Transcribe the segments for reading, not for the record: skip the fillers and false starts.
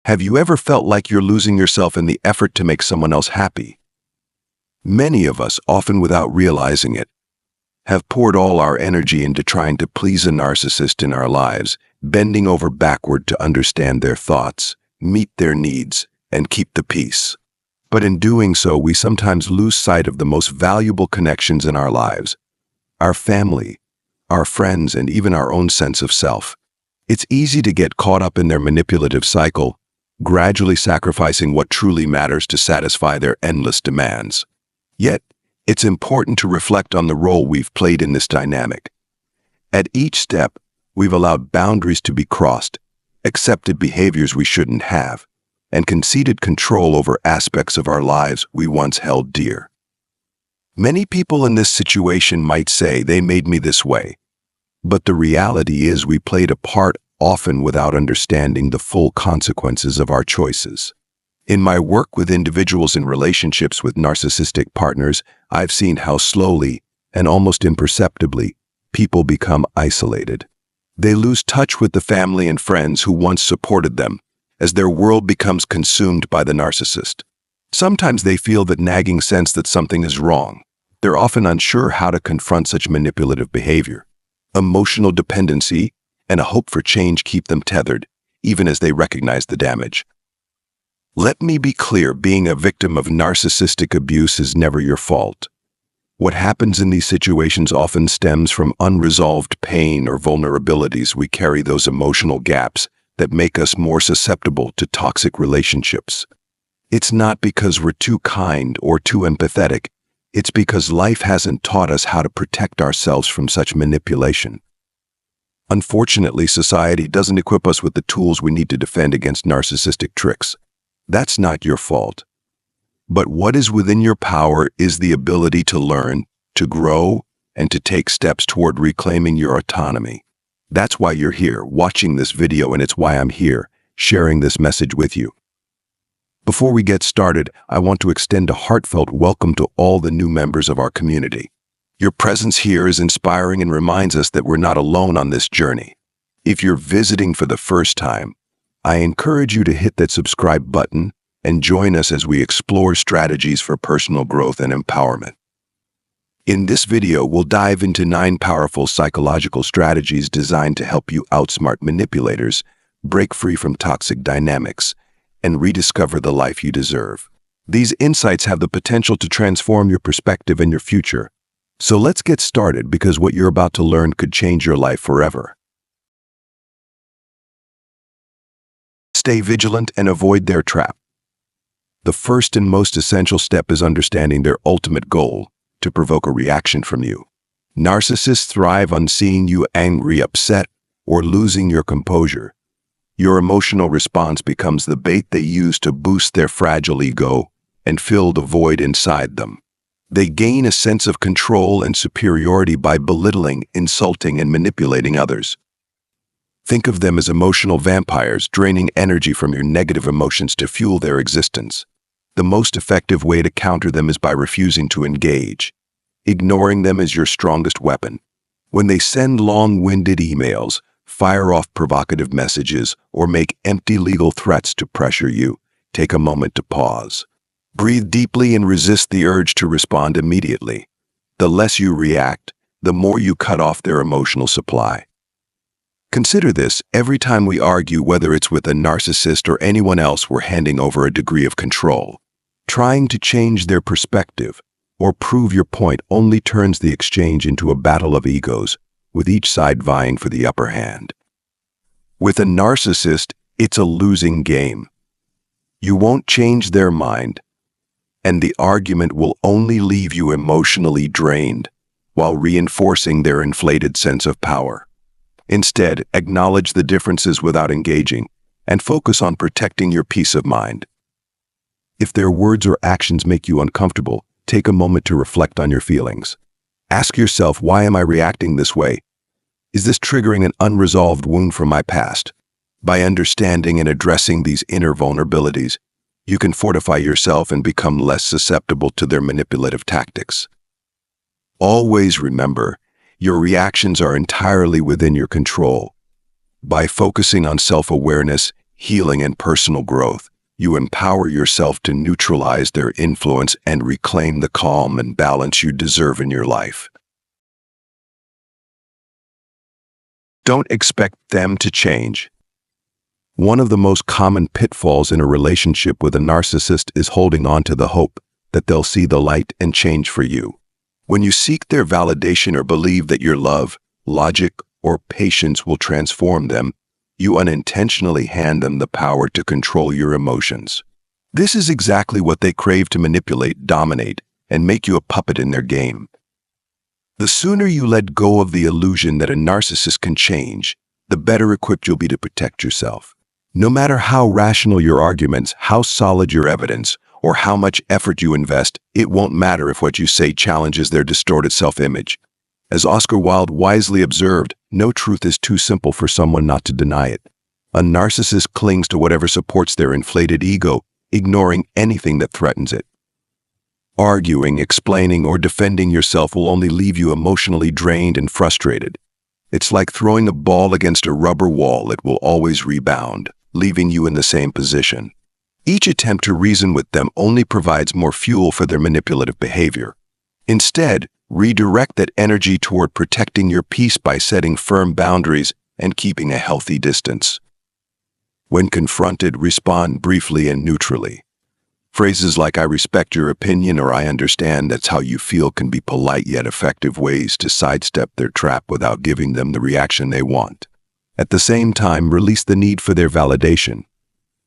Have you ever felt like you're losing yourself in the effort to make someone else happy? Many of us, often without realizing it, have poured all our energy into trying to please a narcissist in our lives, bending over backward to understand their thoughts, meet their needs, and keep the peace. But in doing so, we sometimes lose sight of the most valuable connections in our lives: our family, our friends, and even our own sense of self. It's easy to get caught up in their manipulative cycle, gradually sacrificing what truly matters to satisfy their endless demands. Yet, it's important to reflect on the role we've played in this dynamic. At each step, we've allowed boundaries to be crossed, accepted behaviors we shouldn't have, and conceded control over aspects of our lives we once held dear. Many people in this situation might say they made me this way, but the reality is we played a part, often without understanding the full consequences of our choices. In my work with individuals in relationships with narcissistic partners, I've seen how slowly and almost imperceptibly people become isolated. They lose touch with the family and friends who once supported them, as their world becomes consumed by the narcissist. Sometimes they feel that nagging sense that something is wrong. They're often unsure how to confront such manipulative behavior. Emotional dependency and a hope for change keep them tethered, even as they recognize the damage. Let me be clear, being a victim of narcissistic abuse is never your fault. What happens in these situations often stems from unresolved pain or vulnerabilities. We carry those emotional gaps that make us more susceptible to toxic relationships. It's not because we're too kind or too empathetic. It's because life hasn't taught us how to protect ourselves from such manipulation. Unfortunately, society doesn't equip us with the tools we need to defend against narcissistic tricks. That's not your fault. But what is within your power is the ability to learn, to grow, and to take steps toward reclaiming your autonomy. That's why you're here watching this video, and it's why I'm here sharing this message with you. Before we get started, I want to extend a heartfelt welcome to all the new members of our community. Your presence here is inspiring and reminds us that we're not alone on this journey. If you're visiting for the first time, I encourage you to hit that subscribe button and join us as we explore strategies for personal growth and empowerment. In this video, we'll dive into 9 powerful psychological strategies designed to help you outsmart manipulators, break free from toxic dynamics, and rediscover the life you deserve. These insights have the potential to transform your perspective and your future. So let's get started, because what you're about to learn could change your life forever. Stay vigilant and avoid their trap. The first and most essential step is understanding their ultimate goal: to provoke a reaction from you. Narcissists thrive on seeing you angry, upset, or losing your composure. Your emotional response becomes the bait they use to boost their fragile ego and fill the void inside them. They gain a sense of control and superiority by belittling, insulting, and manipulating others. Think of them as emotional vampires, draining energy from your negative emotions to fuel their existence. The most effective way to counter them is by refusing to engage. Ignoring them is your strongest weapon. When they send long-winded emails, fire off provocative messages, or make empty legal threats to pressure you, take a moment to pause. Breathe deeply and resist the urge to respond immediately. The less you react, the more you cut off their emotional supply. Consider this: every time we argue, whether it's with a narcissist or anyone else, we're handing over a degree of control. Trying to change their perspective or prove your point only turns the exchange into a battle of egos, with each side vying for the upper hand. With a narcissist, it's a losing game. You won't change their mind, and the argument will only leave you emotionally drained while reinforcing their inflated sense of power. Instead, acknowledge the differences without engaging, and focus on protecting your peace of mind. If their words or actions make you uncomfortable, take a moment to reflect on your feelings. Ask yourself, why am I reacting this way? Is this triggering an unresolved wound from my past? By understanding and addressing these inner vulnerabilities, you can fortify yourself and become less susceptible to their manipulative tactics. Always remember, your reactions are entirely within your control. By focusing on self-awareness, healing, and personal growth. You empower yourself to neutralize their influence and reclaim the calm and balance you deserve in your life. Don't expect them to change. One of the most common pitfalls in a relationship with a narcissist is holding on to the hope that they'll see the light and change for you. When you seek their validation or believe that your love, logic, or patience will transform them, you unintentionally hand them the power to control your emotions. This is exactly what they crave: to manipulate, dominate, and make you a puppet in their game. The sooner you let go of the illusion that a narcissist can change, the better equipped you'll be to protect yourself. No matter how rational your arguments, how solid your evidence, or how much effort you invest, it won't matter if what you say challenges their distorted self-image. As Oscar Wilde wisely observed, no truth is too simple for someone not to deny it. A narcissist clings to whatever supports their inflated ego, ignoring anything that threatens it. Arguing, explaining, or defending yourself will only leave you emotionally drained and frustrated. It's like throwing a ball against a rubber wall. It will always rebound, leaving you in the same position. Each attempt to reason with them only provides more fuel for their manipulative behavior. Instead, redirect that energy toward protecting your peace by setting firm boundaries and keeping a healthy distance. When confronted, respond briefly and neutrally. Phrases like "I respect your opinion" or "I understand that's how you feel" can be polite yet effective ways to sidestep their trap without giving them the reaction they want. At the same time, release the need for their validation.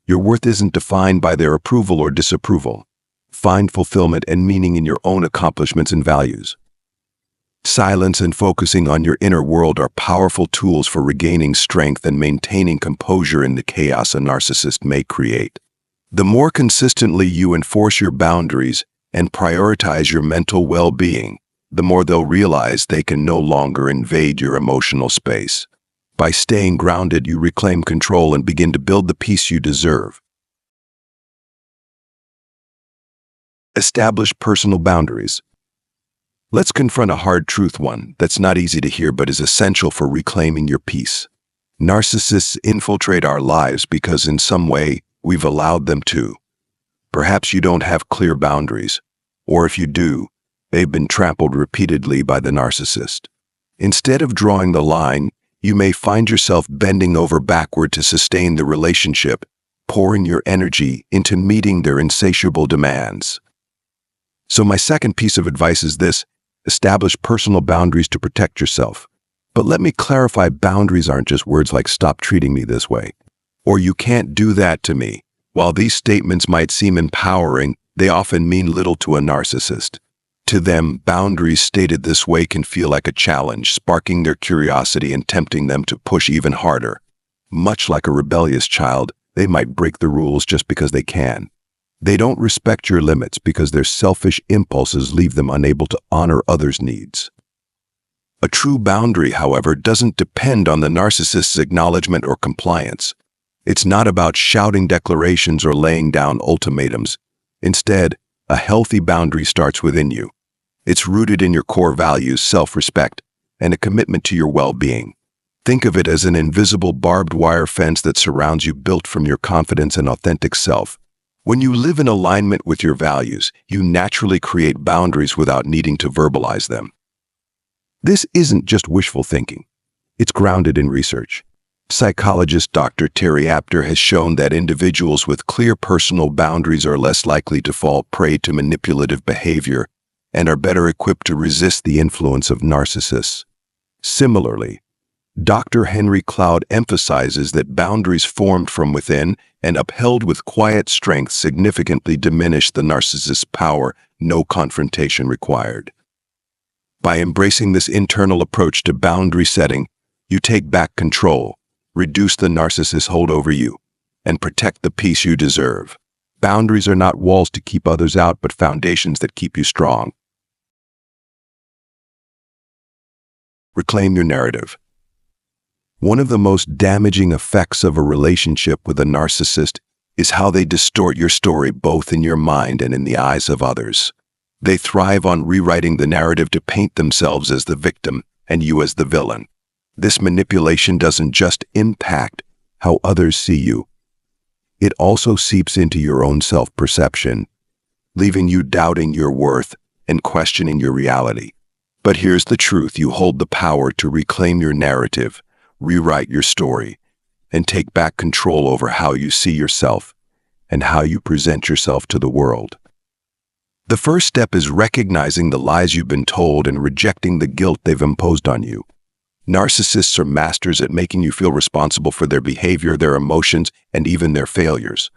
Your worth isn't defined by their approval or disapproval. Find fulfillment and meaning in your own accomplishments and values. Silence and focusing on your inner world are powerful tools for regaining strength and maintaining composure in the chaos a narcissist may create. The more consistently you enforce your boundaries and prioritize your mental well-being, the more they'll realize they can no longer invade your emotional space. By staying grounded, you reclaim control and begin to build the peace you deserve. Establish personal boundaries. Let's confront a hard truth, one that's not easy to hear but is essential for reclaiming your peace. Narcissists infiltrate our lives because in some way we've allowed them to. Perhaps you don't have clear boundaries, or if you do, they've been trampled repeatedly by the narcissist. Instead of drawing the line, you may find yourself bending over backward to sustain the relationship, pouring your energy into meeting their insatiable demands. So my second piece of advice is this: establish personal boundaries to protect yourself. But let me clarify, boundaries aren't just words like "stop treating me this way," or "you can't do that to me." While these statements might seem empowering, they often mean little to a narcissist. To them, boundaries stated this way can feel like a challenge, sparking their curiosity and tempting them to push even harder. Much like a rebellious child, they might break the rules just because they can. They don't respect your limits because their selfish impulses leave them unable to honor others' needs. A true boundary, however, doesn't depend on the narcissist's acknowledgement or compliance. It's not about shouting declarations or laying down ultimatums. Instead, a healthy boundary starts within you. It's rooted in your core values, self-respect, and a commitment to your well-being. Think of it as an invisible barbed wire fence that surrounds you, built from your confidence and authentic self. When you live in alignment with your values, you naturally create boundaries without needing to verbalize them. This isn't just wishful thinking. It's grounded in research. Psychologist Dr. Terry Apter has shown that individuals with clear personal boundaries are less likely to fall prey to manipulative behavior and are better equipped to resist the influence of narcissists. Similarly, Dr. Henry Cloud emphasizes that boundaries formed from within and upheld with quiet strength significantly diminish the narcissist's power, no confrontation required. By embracing this internal approach to boundary setting, you take back control, reduce the narcissist's hold over you, and protect the peace you deserve. Boundaries are not walls to keep others out, but foundations that keep you strong. Reclaim your narrative. One of the most damaging effects of a relationship with a narcissist is how they distort your story both in your mind and in the eyes of others. They thrive on rewriting the narrative to paint themselves as the victim and you as the villain. This manipulation doesn't just impact how others see you, it also seeps into your own self-perception, leaving you doubting your worth and questioning your reality. But here's the truth: you hold the power to reclaim your narrative, rewrite your story, and take back control over how you see yourself and how you present yourself to the world. The first step is recognizing the lies you've been told and rejecting the guilt they've imposed on you. Narcissists are masters at making you feel responsible for their behavior, their emotions, and even their failures.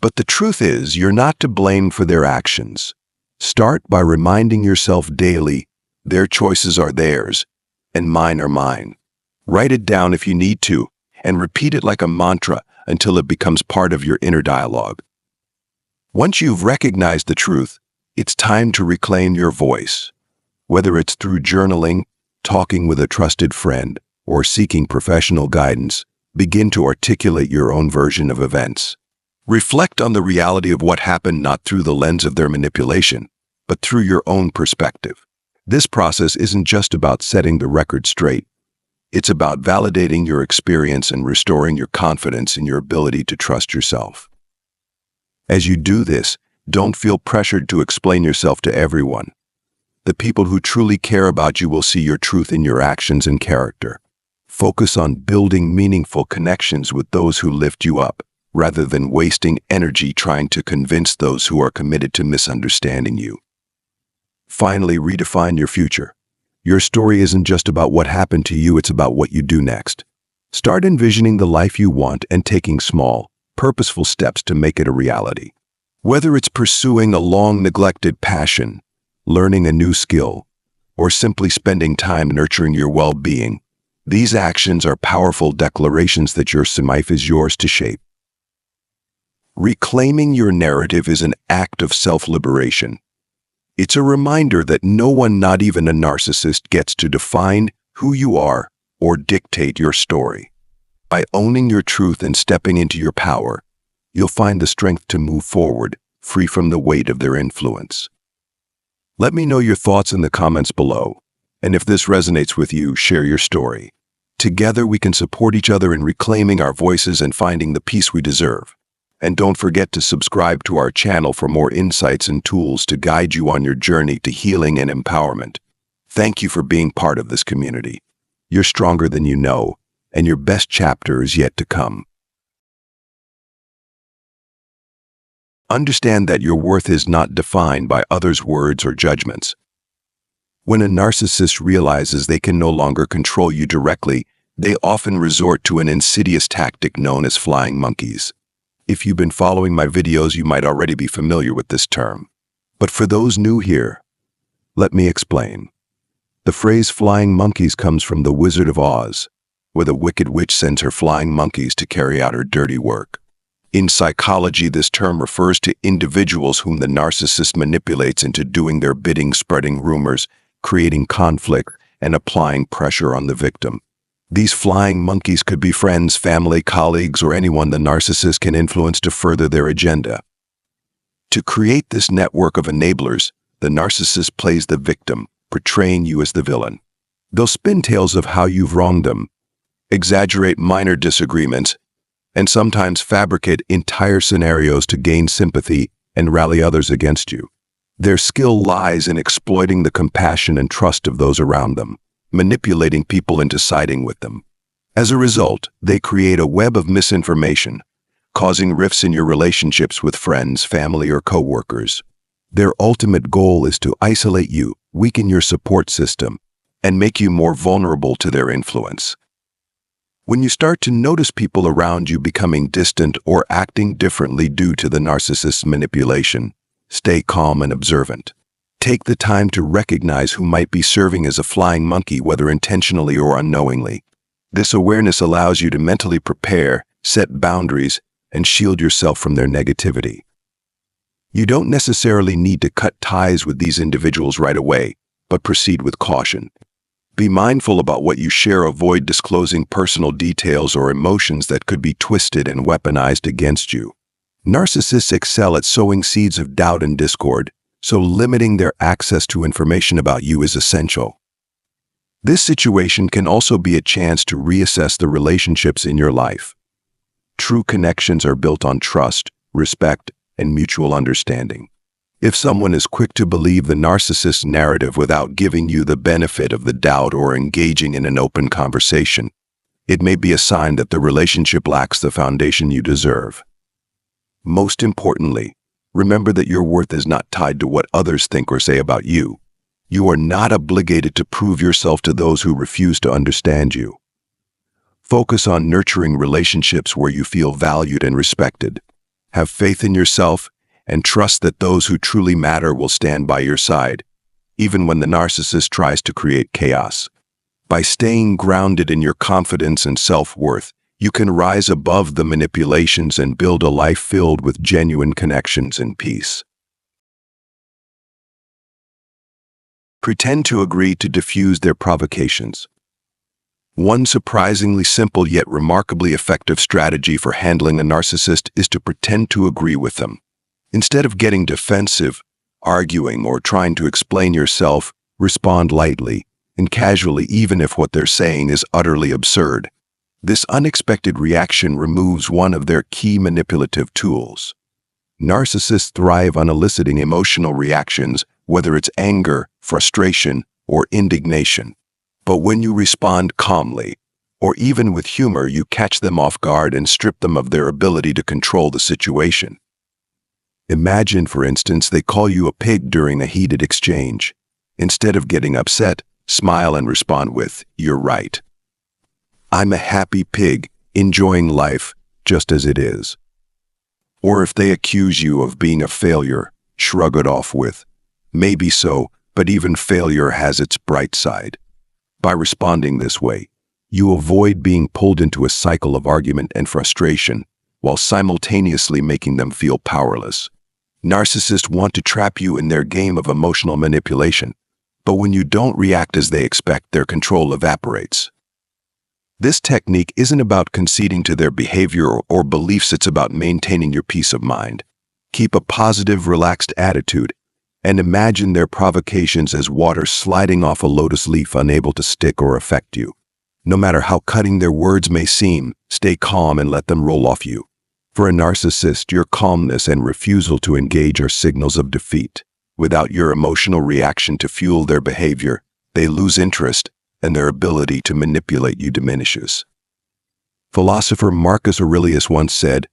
But the truth is, you're not to blame for their actions. Start by reminding yourself daily, their choices are theirs, and mine are mine. Write it down if you need to, and repeat it like a mantra until it becomes part of your inner dialogue. Once you've recognized the truth, it's time to reclaim your voice. Whether it's through journaling, talking with a trusted friend, or seeking professional guidance, begin to articulate your own version of events. Reflect on the reality of what happened, not through the lens of their manipulation, but through your own perspective. This process isn't just about setting the record straight. It's about validating your experience and restoring your confidence in your ability to trust yourself. As you do this, don't feel pressured to explain yourself to everyone. The people who truly care about you will see your truth in your actions and character. Focus on building meaningful connections with those who lift you up, rather than wasting energy trying to convince those who are committed to misunderstanding you. Finally, redefine your future. Your story isn't just about what happened to you, it's about what you do next. Start envisioning the life you want and taking small, purposeful steps to make it a reality. Whether it's pursuing a long-neglected passion, learning a new skill, or simply spending time nurturing your well-being, these actions are powerful declarations that your life is yours to shape. Reclaiming your narrative is an act of self-liberation. It's a reminder that no one, not even a narcissist, gets to define who you are or dictate your story. By owning your truth and stepping into your power, you'll find the strength to move forward, free from the weight of their influence. Let me know your thoughts in the comments below, and if this resonates with you, share your story. Together we can support each other in reclaiming our voices and finding the peace we deserve. And don't forget to subscribe to our channel for more insights and tools to guide you on your journey to healing and empowerment. Thank you for being part of this community. You're stronger than you know, and your best chapter is yet to come. Understand that your worth is not defined by others' words or judgments. When a narcissist realizes they can no longer control you directly, they often resort to an insidious tactic known as flying monkeys. If you've been following my videos, you might already be familiar with this term. But for those new here, let me explain. The phrase flying monkeys comes from the Wizard of Oz, where the wicked witch sends her flying monkeys to carry out her dirty work. In psychology, this term refers to individuals whom the narcissist manipulates into doing their bidding, spreading rumors, creating conflict, and applying pressure on the victim. These flying monkeys could be friends, family, colleagues, or anyone the narcissist can influence to further their agenda. To create this network of enablers, the narcissist plays the victim, portraying you as the villain. They'll spin tales of how you've wronged them, exaggerate minor disagreements, and sometimes fabricate entire scenarios to gain sympathy and rally others against you. Their skill lies in exploiting the compassion and trust of those around them, manipulating people into siding with them. As a result, they create a web of misinformation, causing rifts in your relationships with friends, family, or co-workers. Their ultimate goal is to isolate you, weaken your support system, and make you more vulnerable to their influence. When you start to notice people around you becoming distant or acting differently due to the narcissist's manipulation, stay calm and observant. Take the time to recognize who might be serving as a flying monkey, whether intentionally or unknowingly. This awareness allows you to mentally prepare, set boundaries, and shield yourself from their negativity. You don't necessarily need to cut ties with these individuals right away, but proceed with caution. Be mindful about what you share, avoid disclosing personal details or emotions that could be twisted and weaponized against you. Narcissists excel at sowing seeds of doubt and discord, so limiting their access to information about you is essential. This situation can also be a chance to reassess the relationships in your life. True connections are built on trust, respect, and mutual understanding. If someone is quick to believe the narcissist's narrative without giving you the benefit of the doubt or engaging in an open conversation, it may be a sign that the relationship lacks the foundation you deserve. Most importantly, remember that your worth is not tied to what others think or say about you. You are not obligated to prove yourself to those who refuse to understand you. Focus on nurturing relationships where you feel valued and respected. Have faith in yourself and trust that those who truly matter will stand by your side, even when the narcissist tries to create chaos. By staying grounded in your confidence and self-worth, you can rise above the manipulations and build a life filled with genuine connections and peace. Pretend to agree to diffuse their provocations. One surprisingly simple yet remarkably effective strategy for handling a narcissist is to pretend to agree with them. Instead of getting defensive, arguing, or trying to explain yourself, respond lightly and casually even if what they're saying is utterly absurd. This unexpected reaction removes one of their key manipulative tools. Narcissists thrive on eliciting emotional reactions, whether it's anger, frustration, or indignation. But when you respond calmly, or even with humor, you catch them off guard and strip them of their ability to control the situation. Imagine, for instance, they call you a pig during a heated exchange. Instead of getting upset, smile and respond with, "You're right. I'm a happy pig, enjoying life just as it is." Or if they accuse you of being a failure, shrug it off with, "Maybe so, but even failure has its bright side." By responding this way, you avoid being pulled into a cycle of argument and frustration, while simultaneously making them feel powerless. Narcissists want to trap you in their game of emotional manipulation, but when you don't react as they expect, their control evaporates. This technique isn't about conceding to their behavior or beliefs, it's about maintaining your peace of mind. Keep a positive, relaxed attitude, and imagine their provocations as water sliding off a lotus leaf, unable to stick or affect you. No matter how cutting their words may seem, stay calm and let them roll off you. For a narcissist, your calmness and refusal to engage are signals of defeat. Without your emotional reaction to fuel their behavior, they lose interest, and their ability to manipulate you diminishes. Philosopher Marcus Aurelius once said,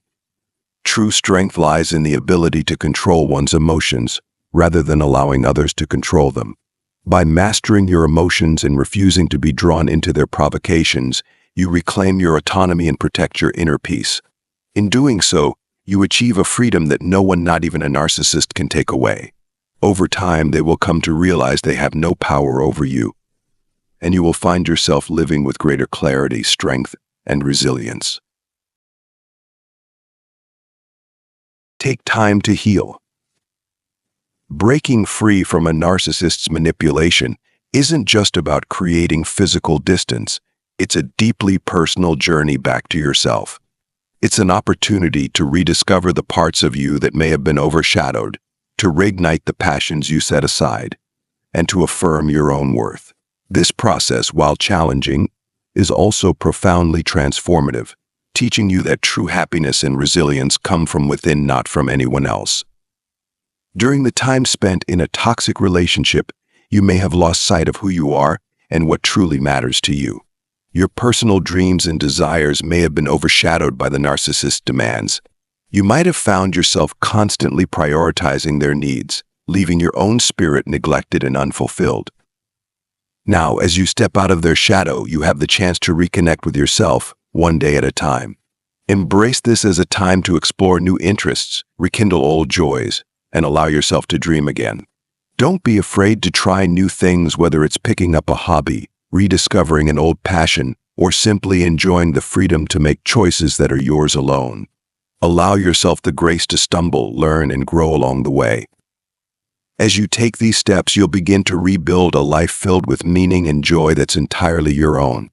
"True strength lies in the ability to control one's emotions, rather than allowing others to control them." By mastering your emotions and refusing to be drawn into their provocations, you reclaim your autonomy and protect your inner peace. In doing so, you achieve a freedom that no one, not even a narcissist, can take away. Over time, they will come to realize they have no power over you, and you will find yourself living with greater clarity, strength, and resilience. Take time to heal. Breaking free from a narcissist's manipulation isn't just about creating physical distance. It's a deeply personal journey back to yourself. It's an opportunity to rediscover the parts of you that may have been overshadowed, to reignite the passions you set aside, and to affirm your own worth. This process, while challenging, is also profoundly transformative, teaching you that true happiness and resilience come from within, not from anyone else. During the time spent in a toxic relationship, you may have lost sight of who you are and what truly matters to you. Your personal dreams and desires may have been overshadowed by the narcissist's demands. You might have found yourself constantly prioritizing their needs, leaving your own spirit neglected and unfulfilled. Now, as you step out of their shadow, you have the chance to reconnect with yourself, one day at a time. Embrace this as a time to explore new interests, rekindle old joys, and allow yourself to dream again. Don't be afraid to try new things, whether it's picking up a hobby, rediscovering an old passion, or simply enjoying the freedom to make choices that are yours alone. Allow yourself the grace to stumble, learn, and grow along the way. As you take these steps, you'll begin to rebuild a life filled with meaning and joy that's entirely your own.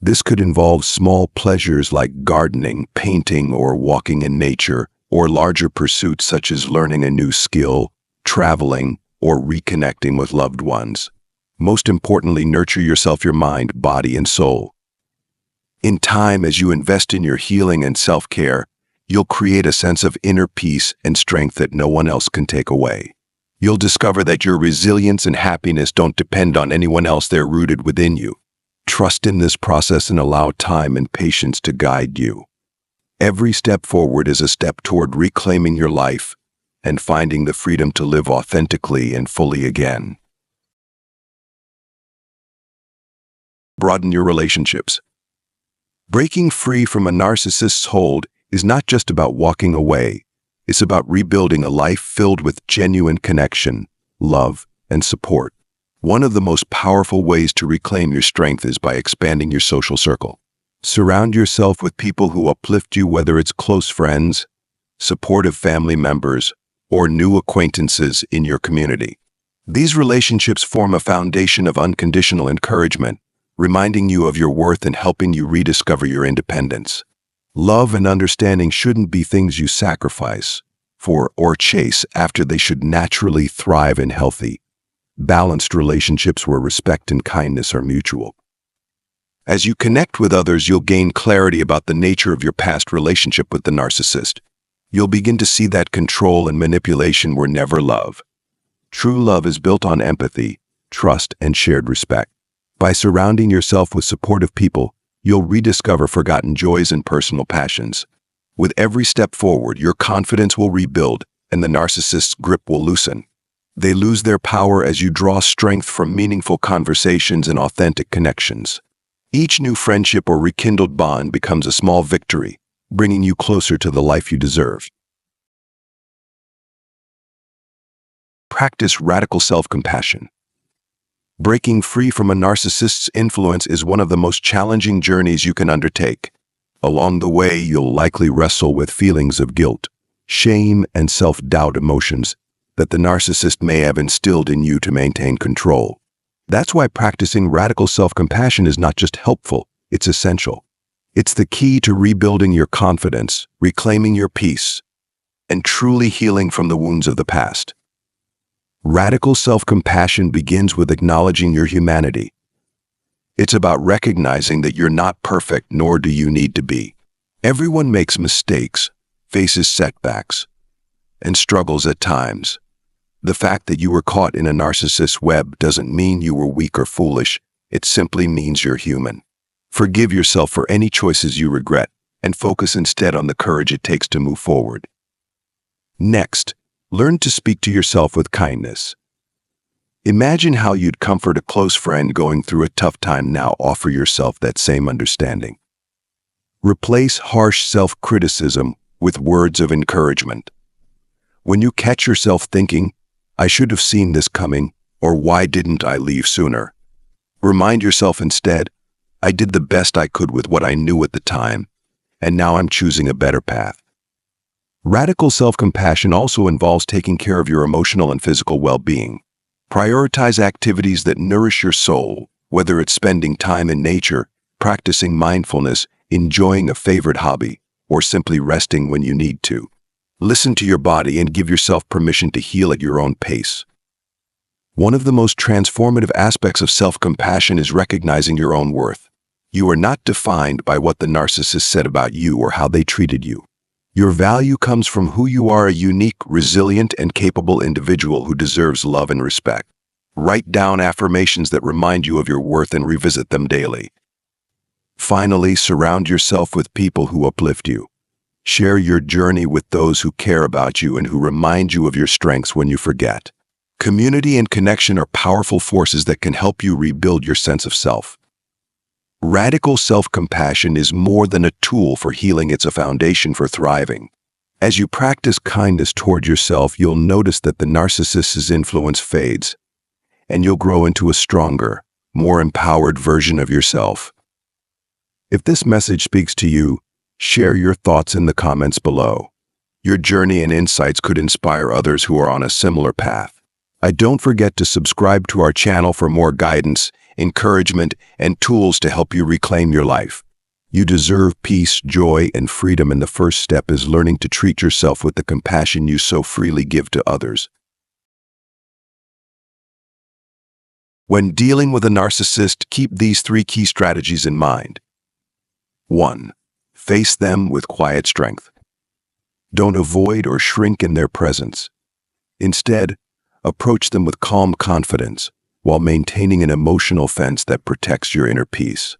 This could involve small pleasures like gardening, painting, or walking in nature, or larger pursuits such as learning a new skill, traveling, or reconnecting with loved ones. Most importantly, nurture yourself, your mind, body, and soul. In time, as you invest in your healing and self-care, you'll create a sense of inner peace and strength that no one else can take away. You'll discover that your resilience and happiness don't depend on anyone else, they're rooted within you. Trust in this process and allow time and patience to guide you. Every step forward is a step toward reclaiming your life and finding the freedom to live authentically and fully again. Broaden your relationships. Breaking free from a narcissist's hold is not just about walking away. It's about rebuilding a life filled with genuine connection, love, and support. One of the most powerful ways to reclaim your strength is by expanding your social circle. Surround yourself with people who uplift you, whether it's close friends, supportive family members, or new acquaintances in your community. These relationships form a foundation of unconditional encouragement, reminding you of your worth and helping you rediscover your independence. Love and understanding shouldn't be things you sacrifice for or chase after. They should naturally thrive in healthy, balanced relationships where respect and kindness are mutual. As you connect with others, you'll gain clarity about the nature of your past relationship with the narcissist. You'll begin to see that control and manipulation were never love. True love is built on empathy, trust, and shared respect. By surrounding yourself with supportive people, you'll rediscover forgotten joys and personal passions. With every step forward, your confidence will rebuild and the narcissist's grip will loosen. They lose their power as you draw strength from meaningful conversations and authentic connections. Each new friendship or rekindled bond becomes a small victory, bringing you closer to the life you deserve. Practice radical self-compassion. Breaking free from a narcissist's influence is one of the most challenging journeys you can undertake. Along the way, you'll likely wrestle with feelings of guilt, shame, and self-doubt, emotions that the narcissist may have instilled in you to maintain control. That's why practicing radical self-compassion is not just helpful, it's essential. It's the key to rebuilding your confidence, reclaiming your peace, and truly healing from the wounds of the past. Radical self-compassion begins with acknowledging your humanity. It's about recognizing that you're not perfect, nor do you need to be. Everyone makes mistakes, faces setbacks, and struggles at times. The fact that you were caught in a narcissist's web doesn't mean you were weak or foolish. It simply means you're human. Forgive yourself for any choices you regret and focus instead on the courage it takes to move forward. Next, learn to speak to yourself with kindness. Imagine how you'd comfort a close friend going through a tough time. Now offer yourself that same understanding. Replace harsh self-criticism with words of encouragement. When you catch yourself thinking, "I should have seen this coming," or "Why didn't I leave sooner?" remind yourself instead, "I did the best I could with what I knew at the time, and now I'm choosing a better path." Radical self-compassion also involves taking care of your emotional and physical well-being. Prioritize activities that nourish your soul, whether it's spending time in nature, practicing mindfulness, enjoying a favorite hobby, or simply resting when you need to. Listen to your body and give yourself permission to heal at your own pace. One of the most transformative aspects of self-compassion is recognizing your own worth. You are not defined by what the narcissist said about you or how they treated you. Your value comes from who you are, a unique, resilient, and capable individual who deserves love and respect. Write down affirmations that remind you of your worth and revisit them daily. Finally, surround yourself with people who uplift you. Share your journey with those who care about you and who remind you of your strengths when you forget. Community and connection are powerful forces that can help you rebuild your sense of self. Radical self-compassion is more than a tool for healing, it's a foundation for thriving. As you practice kindness toward yourself, you'll notice that the narcissist's influence fades, and you'll grow into a stronger, more empowered version of yourself. If this message speaks to you, share your thoughts in the comments below. Your journey and insights could inspire others who are on a similar path. Don't forget to subscribe to our channel for more guidance, encouragement, and tools to help you reclaim your life. You deserve peace, joy, and freedom, and the first step is learning to treat yourself with the compassion you so freely give to others. When dealing with a narcissist, keep these 3 key strategies in mind. 1. Face them with quiet strength. Don't avoid or shrink in their presence. Instead, approach them with calm confidence while maintaining an emotional fence that protects your inner peace.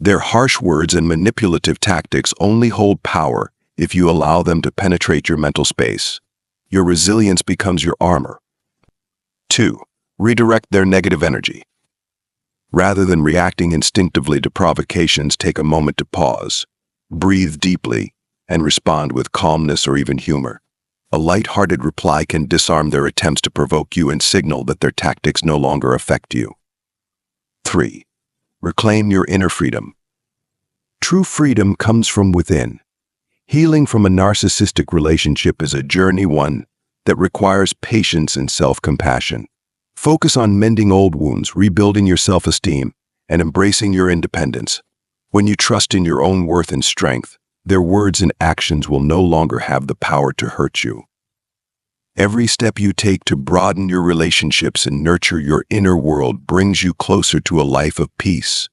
Their harsh words and manipulative tactics only hold power if you allow them to penetrate your mental space. Your resilience becomes your armor. 2. Redirect their negative energy. Rather than reacting instinctively to provocations, take a moment to pause, breathe deeply, and respond with calmness or even humor. A light-hearted reply can disarm their attempts to provoke you and signal that their tactics no longer affect you. 3. Reclaim your inner freedom. True freedom comes from within. Healing from a narcissistic relationship is a journey, one that requires patience and self-compassion. Focus on mending old wounds, rebuilding your self-esteem, and embracing your independence. When you trust in your own worth and strength, their words and actions will no longer have the power to hurt you. Every step you take to broaden your relationships and nurture your inner world brings you closer to a life of peace,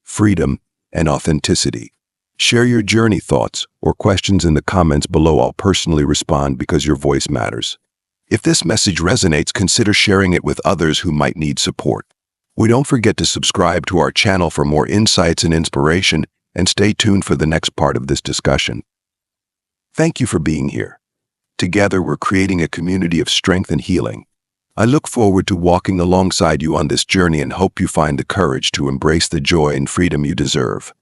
freedom, and authenticity. Share your journey thoughts or questions in the comments below. I'll personally respond because your voice matters. If this message resonates, consider sharing it with others who might need support. Don't forget to subscribe to our channel for more insights and inspiration, and stay tuned for the next part of this discussion. Thank you for being here. Together, we're creating a community of strength and healing. I look forward to walking alongside you on this journey and hope you find the courage to embrace the joy and freedom you deserve.